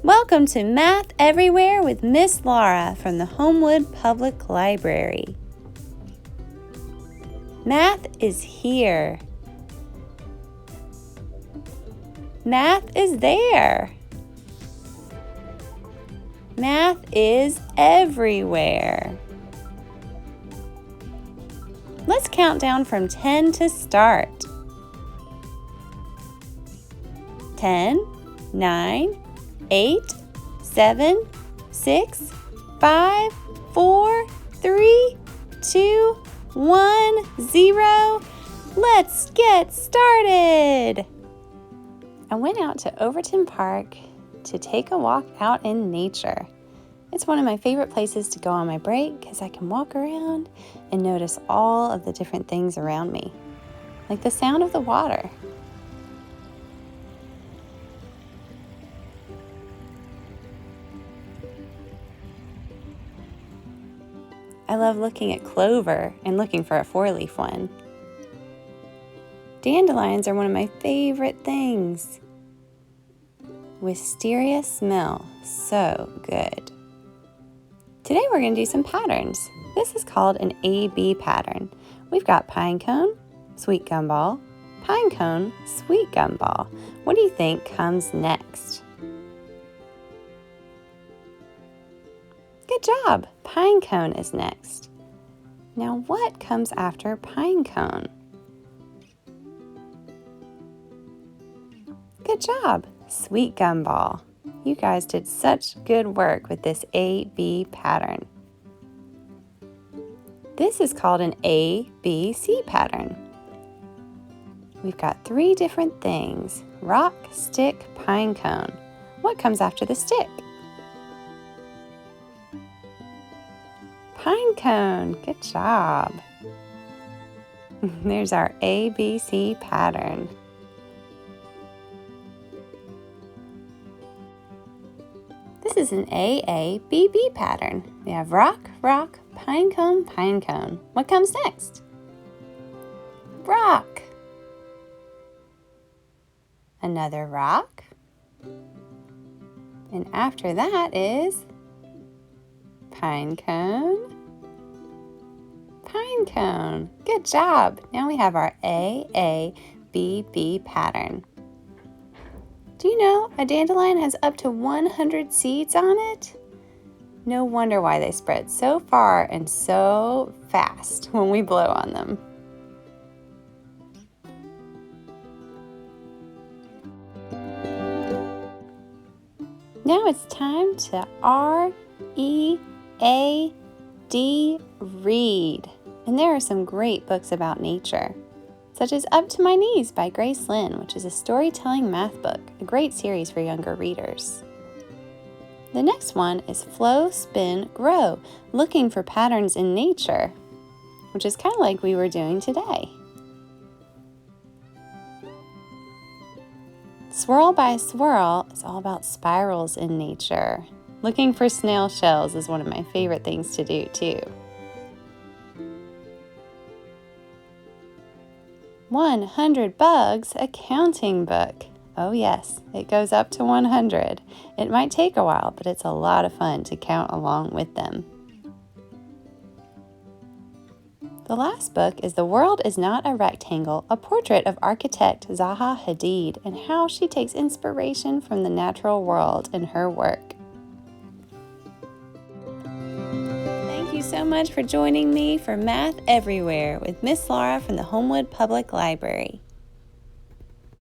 Welcome to Math Everywhere with Miss Laura from the Homewood Public Library. Math is here. Math is there. Math is everywhere. Let's count down from 10 to start. 10, 9, 8, 7, 6, 5, 4, 3, 2, 1, 0. Let's get started. I went out to Overton Park to take a walk out in nature. It's one of my favorite places to go on my break because I can walk around and notice all of the different things around me, like the sound of the water. I love looking at clover and looking for a four-leaf one. Dandelions are one of my favorite things. Wisteria smell so good. Today we're going to do some patterns. This is called an A-B pattern. We've got pine cone, sweet gumball, pine cone, sweet gumball. What do you think comes next? Good job! Pine cone is next. Now what comes after pine cone? Good job! Sweet gumball. You guys did such good work with this A-B pattern. This is called an A-B-C pattern. We've got 3 different things: rock, stick, pine cone. What comes after the stick? Pine cone. Good job. There's our ABC pattern. This is an AABB pattern. We have rock, rock, pine cone, pine cone. What comes next? Rock. Another rock. And after that is pine cone, pine cone. Good job. Now we have our AABB pattern. Do you know a dandelion has up to 100 seeds on it? No wonder why they spread so far and so fast when we blow on them. Now it's time to R-E-A-D, read. And there are some great books about nature, such as Up to My Knees by Grace Lynn, which is a storytelling math book, a great series for younger readers. The next one is Flow, Spin, Grow, looking for patterns in nature, which is kind of like we were doing today. Swirl by Swirl is all about spirals in nature. Looking for snail shells is one of my favorite things to do too. 100 Bugs, a counting book. Oh yes, it goes up to 100. It might take a while, but it's a lot of fun to count along with them. The last book is The World is Not a Rectangle, a portrait of architect Zaha Hadid and how she takes inspiration from the natural world in her work. Thank you so much for joining me for Math Everywhere with Miss Laura from the Homewood Public Library.